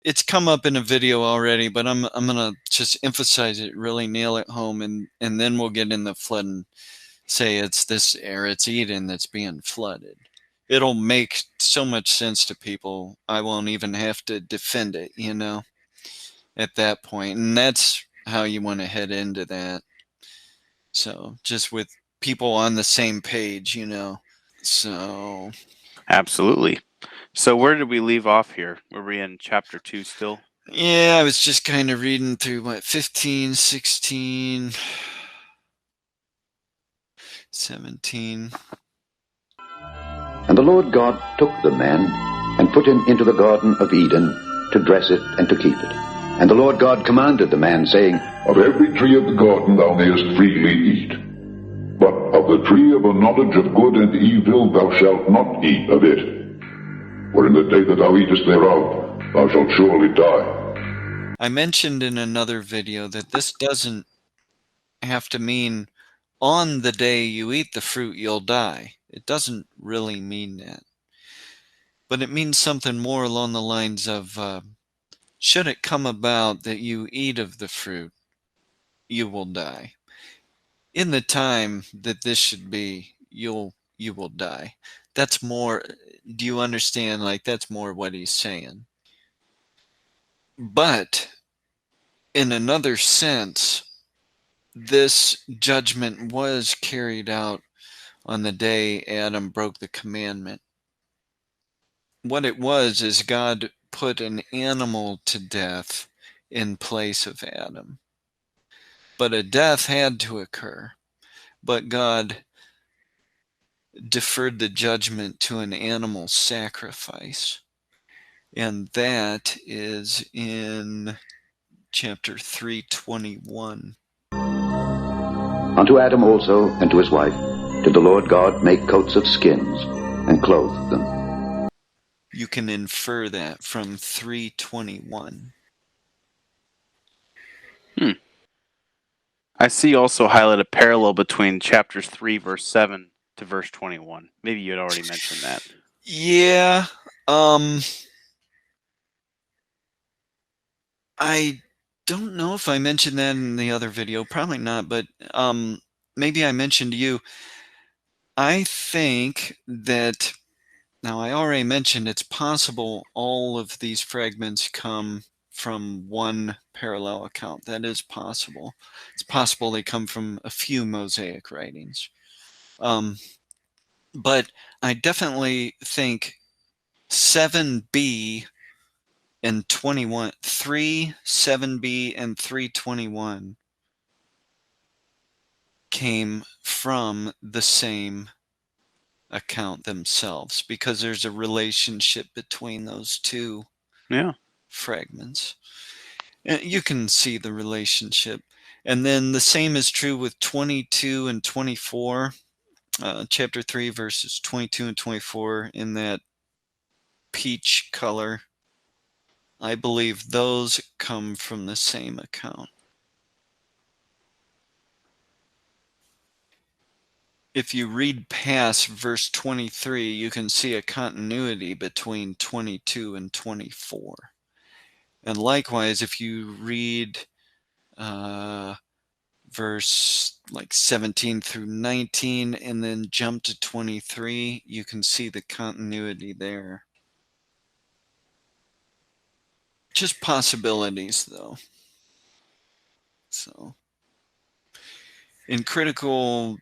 it's come up in a video already, but I'm gonna just emphasize it, really nail it home, and then we'll get in the flood and say it's this air, it's Eden that's being flooded. It'll make so much sense to people. I won't even have to defend it, you know, at that point. And that's how you want to head into that. So just with people on the same page, you know. So Absolutely. So where did we leave off here? Were we in chapter 2 still? yeah, I was just kind of reading through what 15, 16, 17. And the Lord God took the man and put him into the Garden of Eden to dress it and to keep it. And the Lord God commanded the man, saying, Of every tree of the garden thou mayest freely eat, but of the tree of the knowledge of good and evil thou shalt not eat of it. For in the day that thou eatest thereof, thou shalt surely die. I mentioned in another video that this doesn't have to mean on the day you eat the fruit you'll die. It doesn't really mean that. But it means something more along the lines of should it come about that you eat of the fruit, you will die. In the time that this should be, you will die. That's more, do you understand? Like, that's more what he's saying. But in another sense, this judgment was carried out on the day Adam broke the commandment. What it was is God put an animal to death in place of Adam. But a death had to occur. But God deferred the judgment to an animal sacrifice. And that is in chapter 3:21. Unto Adam also and to his wife did the Lord God make coats of skins and clothed them. You can infer that from 3:21. I see also highlight a parallel between chapters 3 verse 7 to verse 21. Maybe you had already mentioned that. Yeah, I don't know if I mentioned that in the other video, probably not, but maybe I mentioned to you, I think that, now I already mentioned it's possible all of these fragments come from one parallel account. That is possible. It's possible they come from a few Mosaic writings. But I definitely think 7b and 21, 3, 7b, and 321 came from the same account themselves, because there's a relationship between those two fragments. And you can see the relationship. And then the same is true with 22 and 24, chapter 3, verses 22 and 24 in that peach color. I believe those come from the same account. If you read past verse 23, you can see a continuity between 22 and 24. And likewise, if you read verse like 17 through 19 and then jump to 23, you can see the continuity there. Just possibilities, though. So, in critical,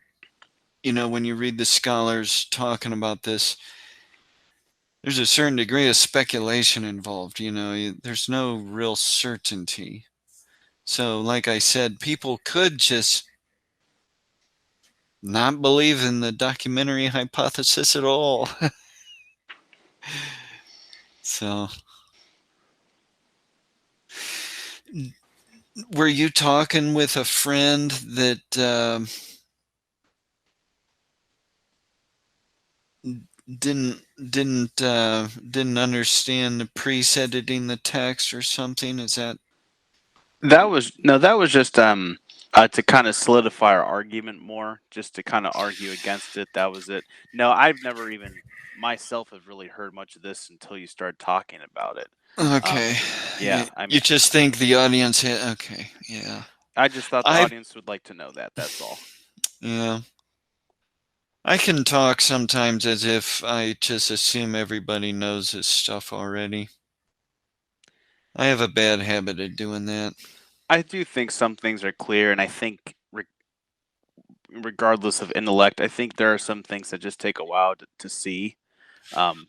you know, when you read the scholars talking about this, there's a certain degree of speculation involved, you know, there's no real certainty. So, like I said, people could just not believe in the documentary hypothesis at all. So, were you talking with a friend that didn't understand the priest editing the text or something? Is that? That was just To kind of solidify our argument more, just to kind of argue against it. That was it. No, I've never even myself have really heard much of this until you started talking about it. Okay. Yeah, I You mean, just think the audience okay, yeah. I just thought the I audience would like to know that. That's all. yeah. I can talk sometimes as if I just assume everybody knows this stuff already. I have a bad habit of doing that. I do think some things are clear, and I think regardless of intellect, I think there are some things that just take a while to see,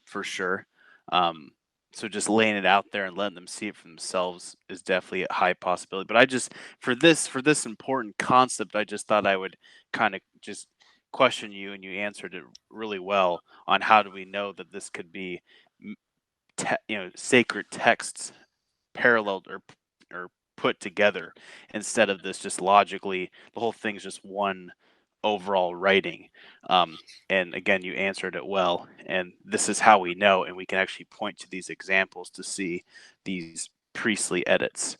for sure. Um, so just laying it out there and letting them see it for themselves is definitely a high possibility. But I just for this important concept, I just thought I would kind of just question you, and you answered it really well on how do we know that this could be, sacred texts paralleled or put together instead of this just logically the whole thing's just one overall writing. And again, you answered it well, and this is how we know, and we can actually point to these examples to see these priestly edits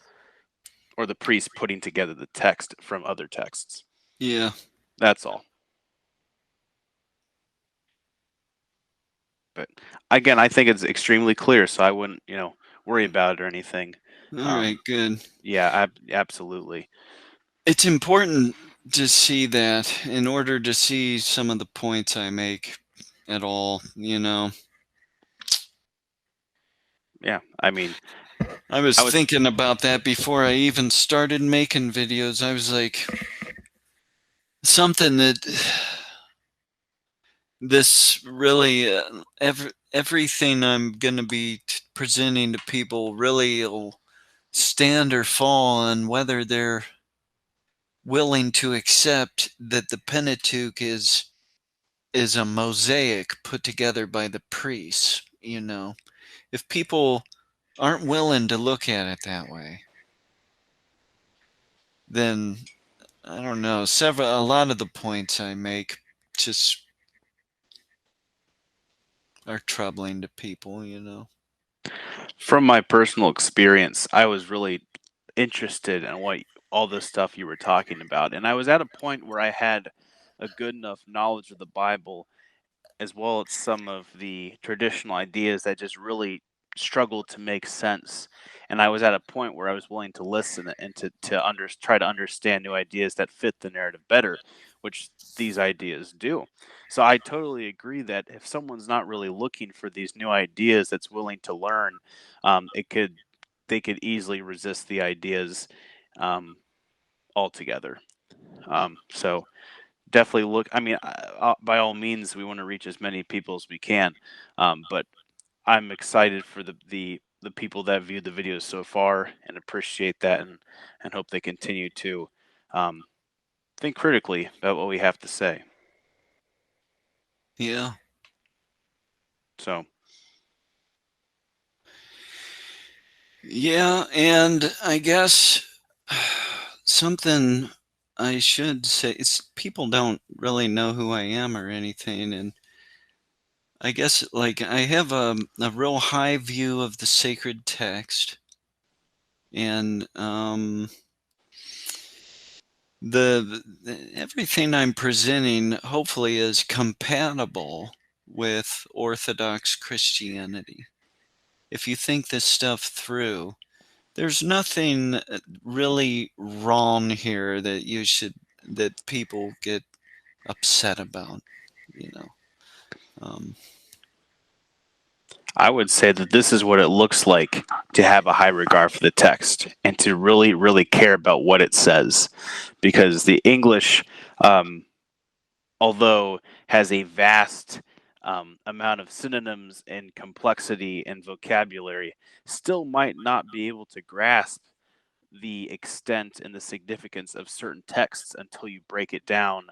or the priest putting together the text from other texts. Yeah. That's all. But again, I think it's extremely clear, so I wouldn't worry about it or anything. All right, good. Yeah, absolutely. It's important to see that in order to see some of the points I make at all, Yeah, I mean, I was I was thinking about that before I even started making videos. I was like, something that this really, everything I'm going to be presenting to people really will stand or fall on whether they're willing to accept that the Pentateuch is a mosaic put together by the priests. If people aren't willing to look at it that way, then I don't know, a lot of the points I make just are troubling to people. From my personal experience, I was really interested in what all this stuff you were talking about, and I was at a point where I had a good enough knowledge of the Bible as well as some of the traditional ideas that just really struggled to make sense. And I was at a point where I was willing to listen and try to understand new ideas that fit the narrative better, which these ideas do. So I totally agree that if someone's not really looking for these new ideas, that's willing to learn, it could they could easily resist the ideas um, altogether. So definitely look. I mean, by all means, we want to reach as many people as we can, but I'm excited for the people that viewed the videos so far and appreciate that, and hope they continue to um, think critically about what we have to say. Yeah. So Yeah, and I guess something I should say is people don't really know who I am or anything, and I guess like I have a real high view of the sacred text, and everything I'm presenting hopefully is compatible with Orthodox Christianity. If you think this stuff through, there's nothing really wrong here that people get upset about, you know. I would say that this is what it looks like to have a high regard for the text and to really, really care about what it says, because the English, um, although has a vast amount of synonyms and complexity and vocabulary, still might not be able to grasp the extent and the significance of certain texts until you break it down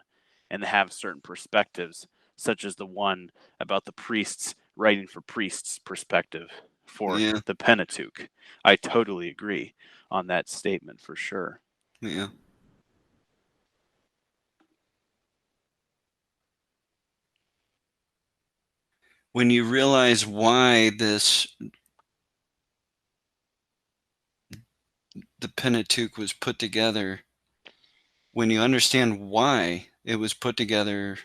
and have certain perspectives, such as the one about the priests writing for priests' perspective for Yeah, the Pentateuch. I totally agree on that statement for sure. yeah. When you realize why the Pentateuch was put together, when you understand why it was put together,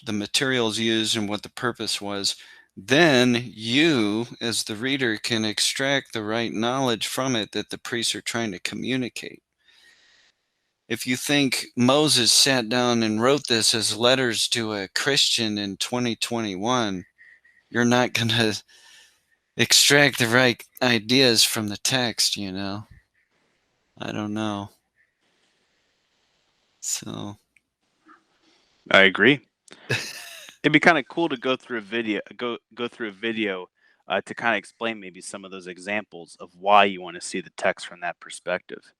the materials used and what the purpose was, then you, as the reader, can extract the right knowledge from it that the priests are trying to communicate. If you think Moses sat down and wrote this as letters to a Christian in 2021, you're not going to extract the right ideas from the text, you know. I don't know. So I agree. It'd be kind of cool to go through a video, to kind of explain maybe some of those examples of why you want to see the text from that perspective.